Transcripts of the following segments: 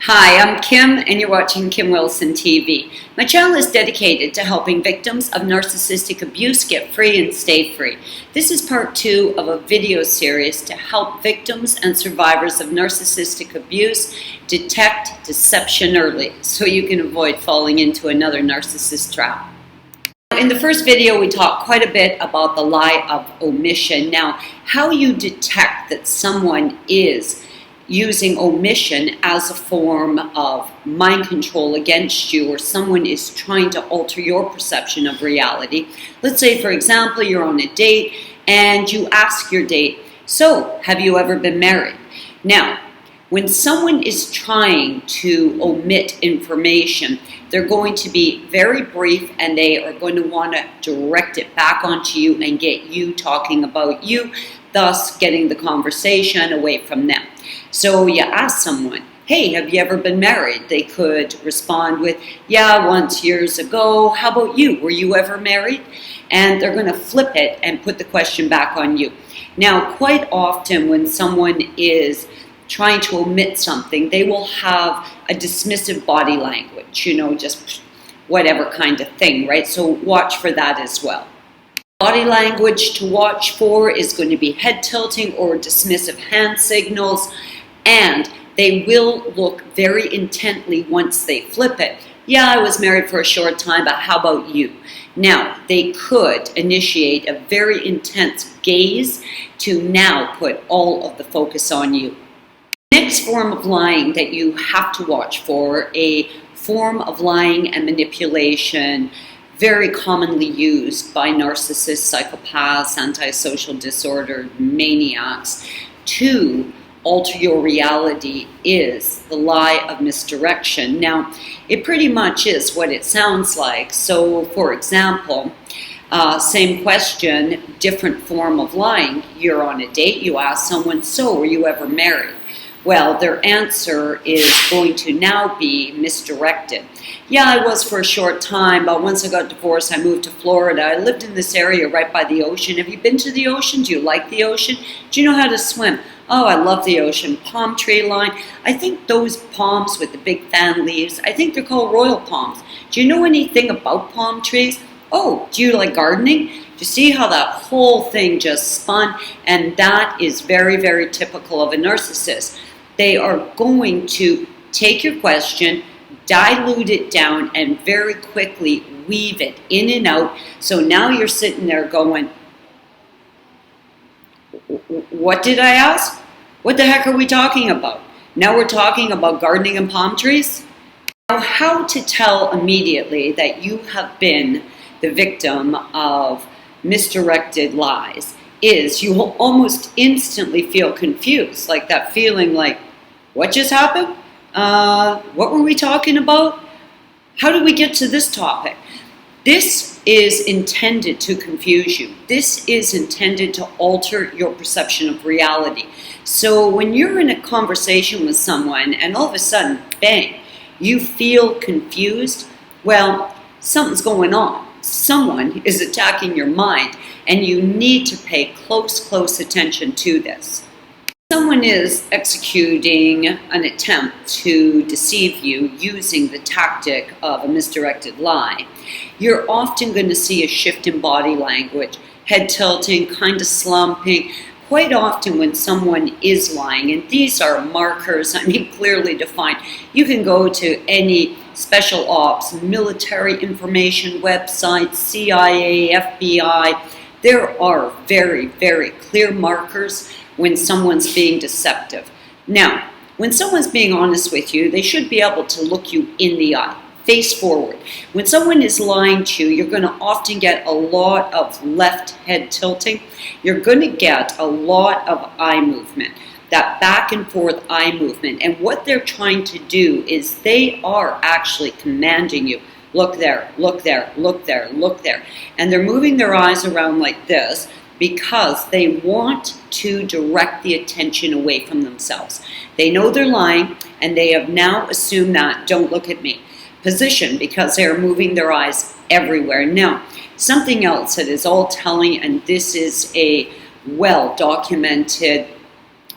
Hi, I'm Kim and you're watching Kim Wilson TV. My channel is dedicated to helping victims of narcissistic abuse get free and stay free. This is part 2 of a video series to help victims and survivors of narcissistic abuse detect deception early so you can avoid falling into another narcissist trap. In the first video, we talked quite a bit about the lie of omission. Now, how you detect that someone is using omission as a form of mind control against you, or someone is trying to alter your perception of reality. Let's say, for example, you're on a date and you ask your date, "So, have you ever been married?" Now, when someone is trying to omit information, they're going to be very brief and they are going to want to direct it back onto you and get you talking about you, thus getting the conversation away from them. So you ask someone, "Hey, have you ever been married?" They could respond with, "Yeah, once years ago. How about you? Were you ever married?" And they're going to flip it and put the question back on you. Now, quite often when someone is trying to omit something, they will have a dismissive body language, just whatever kind of thing, right? So watch for that as well. Body language to watch for is going to be head tilting or dismissive hand signals, and they will look very intently once they flip it. "Yeah, I was married for a short time, but how about you?" Now, they could initiate a very intense gaze to now put all of the focus on you. Next form of lying that you have to watch for, a form of lying and manipulation very commonly used by narcissists, psychopaths, antisocial disorder maniacs to alter your reality, is the lie of misdirection. Now, it pretty much is what it sounds like. So, for example, same question, different form of lying. You're on a date, you ask someone, "So, were you ever married?" Well, their answer is going to now be misdirected. "Yeah, I was for a short time, but once I got divorced, I moved to Florida. I lived in this area right by the ocean. Have you been to the ocean? Do you like the ocean? Do you know how to swim?" "Oh, I love the ocean. Palm tree line. I think those palms with the big fan leaves, I think they're called royal palms. Do you know anything about palm trees? Oh, do you like gardening?" You see how that whole thing just spun? And that is very, very typical of a narcissist. They are going to take your question, dilute it down, and very quickly weave it in and out. So now you're sitting there going, "What did I ask? What the heck are we talking about? Now we're talking about gardening and palm trees?" Now, how to tell immediately that you have been the victim of misdirected lies is you will almost instantly feel confused, like that feeling like, "What just happened? What were we talking about? How did we get to this topic?" This is intended to confuse you. This is intended to alter your perception of reality. So when you're in a conversation with someone and all of a sudden, bang, you feel confused, well, something's going on. Someone is attacking your mind, and you need to pay close attention to this. Someone is executing an attempt to deceive you using the tactic of a misdirected lie. You're often going to see a shift in body language, head tilting, kind of slumping. Quite often when someone is lying, and these are markers, clearly defined. You can go to any special ops, military information websites, CIA, FBI. There are very, very clear markers when someone's being deceptive. Now, when someone's being honest with you, they should be able to look you in the eye, face forward. When someone is lying to you, you're going to often get a lot of left head tilting. You're going to get a lot of eye movement, that back and forth eye movement. And what they're trying to do is they are actually commanding you, "Look there, look there, look there, look there." And they're moving their eyes around like this because they want to direct the attention away from themselves. They know they're lying, and they have now assumed that "don't look at me" position because they are moving their eyes everywhere. Now, something else that is all telling, and this is a well-documented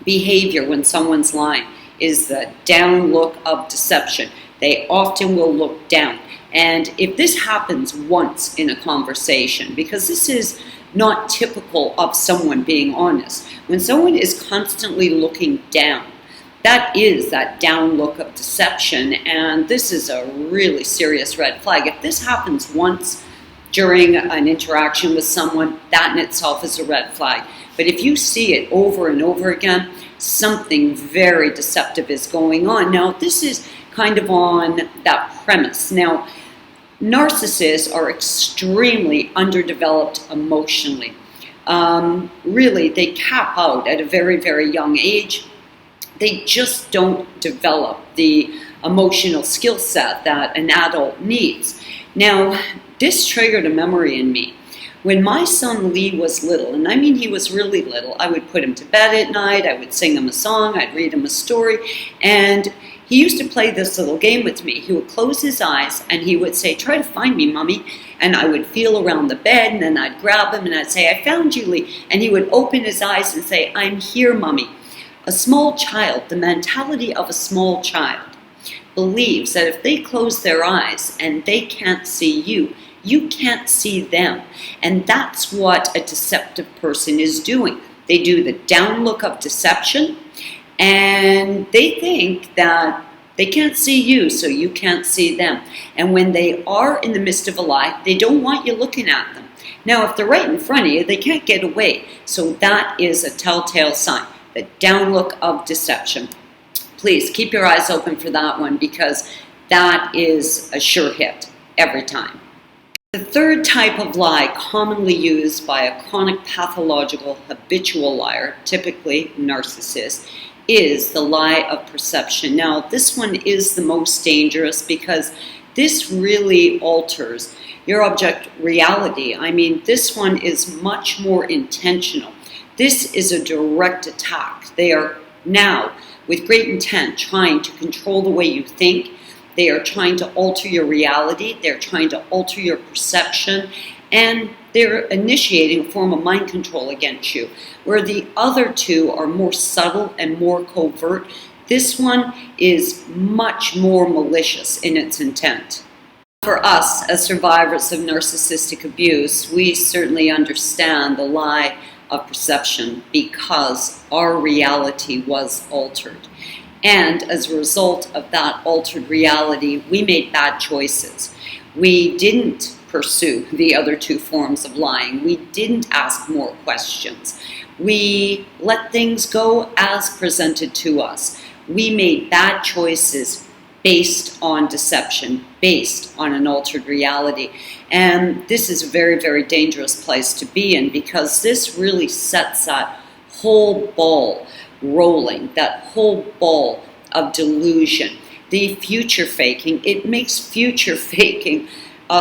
behavior when someone's lying, is the down look of deception. They often will look down. And if this happens once in a conversation, because this is not typical of someone being honest, when someone is constantly looking down, that is that down look of deception, and this is a really serious red flag. If this happens once during an interaction with someone, that in itself is a red flag. But if you see it over and over again, something very deceptive is going on. Now, this is kind of on that premise. Now, narcissists are extremely underdeveloped emotionally. Really, they cap out at a very, very young age. They just don't develop the emotional skill set that an adult needs. Now, this triggered a memory in me. When my son Lee was little, and I mean he was really little, I would put him to bed at night, I would sing him a song, I'd read him a story, and he used to play this little game with me. He would close his eyes and he would say, "Try to find me, Mommy." And I would feel around the bed, and then I'd grab him and I'd say, "I found you, Lee." And he would open his eyes and say, "I'm here, Mommy." A small child, the mentality of a small child, believes that if they close their eyes and they can't see you, you can't see them. And that's what a deceptive person is doing. They do the down look of deception, and they think that they can't see you, so you can't see them. And when they are in the midst of a lie, they don't want you looking at them. Now, if they're right in front of you, they can't get away. So that is a telltale sign, the down look of deception. Please keep your eyes open for that one, because that is a sure hit every time. The third type of lie commonly used by a chronic pathological habitual liar, typically narcissist, is the lie of perception. Now, this one is the most dangerous because this really alters your object reality. I mean, this one is much more intentional. This is a direct attack. They are now, with great intent, trying to control the way you think. They are trying to alter your reality. They're trying to alter your perception. And they're initiating a form of mind control against you. Where the other two are more subtle and more covert, this one is much more malicious in its intent. For us, as survivors of narcissistic abuse, we certainly understand the lie of perception because our reality was altered. And as a result of that altered reality, we made bad choices. We didn't pursue the other two forms of lying. We didn't ask more questions. We let things go as presented to us. We made bad choices based on deception, based on an altered reality. And this is a very, very dangerous place to be in, because this really sets that whole ball rolling, that whole ball of delusion. The future faking, it makes future faking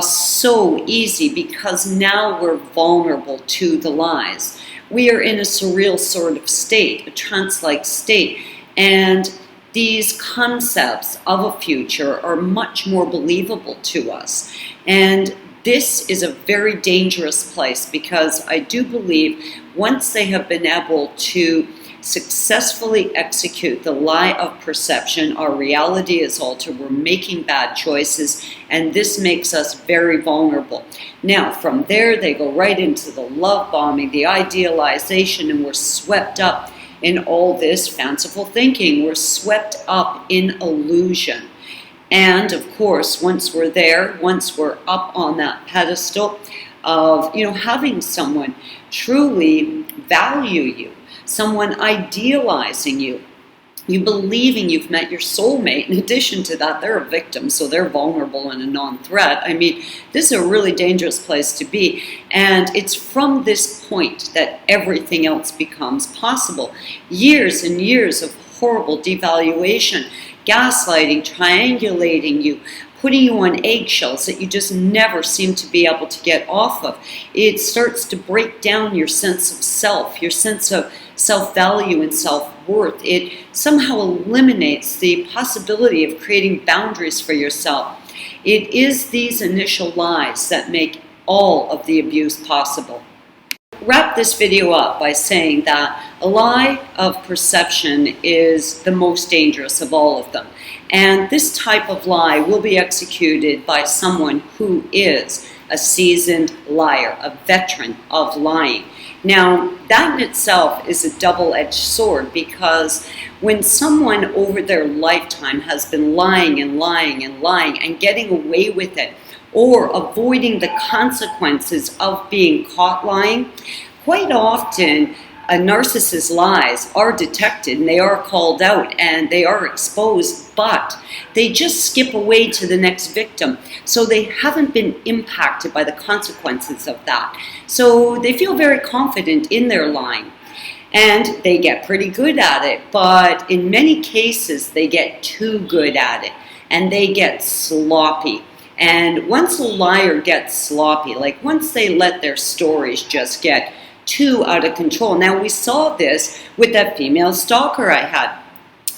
so easy, because now we're vulnerable to the lies. We are in a surreal sort of state, a trance-like state, and these concepts of a future are much more believable to us. And this is a very dangerous place, because I do believe once they have been able to successfully execute the lie of perception, our reality is altered, we're making bad choices, and this makes us very vulnerable. Now, from there, they go right into the love bombing, the idealization, and we're swept up in all this fanciful thinking. We're swept up in illusion. And of course, once we're there, once we're up on that pedestal of, having someone truly value you, someone idealizing you, you believing you've met your soulmate. In addition to that, they're a victim, so they're vulnerable and a non-threat. I mean, this is a really dangerous place to be. And it's from this point that everything else becomes possible. Years and years of horrible devaluation, gaslighting, triangulating you, putting you on eggshells that you just never seem to be able to get off of. It starts to break down your sense of self, your sense of self-value and self-worth. It somehow eliminates the possibility of creating boundaries for yourself. It is these initial lies that make all of the abuse possible. wrap this video up by saying that a lie of perception is the most dangerous of all of them. And this type of lie will be executed by someone who is a seasoned liar, a veteran of lying. Now, that in itself is a double-edged sword, because when someone over their lifetime has been lying and lying and lying and getting away with it, or avoiding the consequences of being caught lying, quite often a narcissist's lies are detected and they are called out and they are exposed, but they just skip away to the next victim. So they haven't been impacted by the consequences of that. So they feel very confident in their lying. And they get pretty good at it, but in many cases they get too good at it and they get sloppy. And once a liar gets sloppy, like once they let their stories just get too out of control. Now, we saw this with that female stalker I had.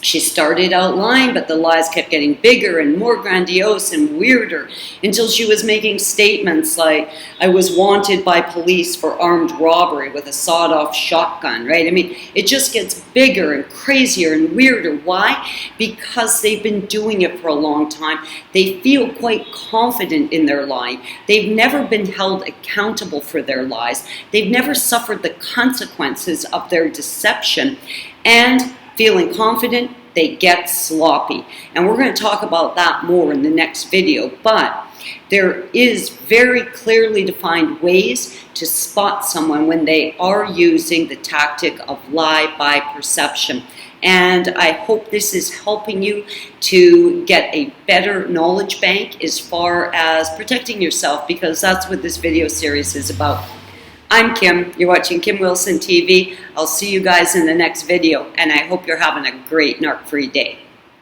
She started out lying, but the lies kept getting bigger and more grandiose and weirder until she was making statements like, I was wanted by police for armed robbery with a sawed-off shotgun, right? I mean, it just gets bigger and crazier and weirder. Why? Because they've been doing it for a long time. They feel quite confident in their lying. They've never been held accountable for their lies. They've never suffered the consequences of their deception. And feeling confident, they get sloppy. And we're going to talk about that more in the next video. But there is very clearly defined ways to spot someone when they are using the tactic of lie by perception. And I hope this is helping you to get a better knowledge bank as far as protecting yourself, because that's what this video series is about. I'm Kim. You're watching Kim Wilson TV. I'll see you guys in the next video, and I hope you're having a great narc-free day.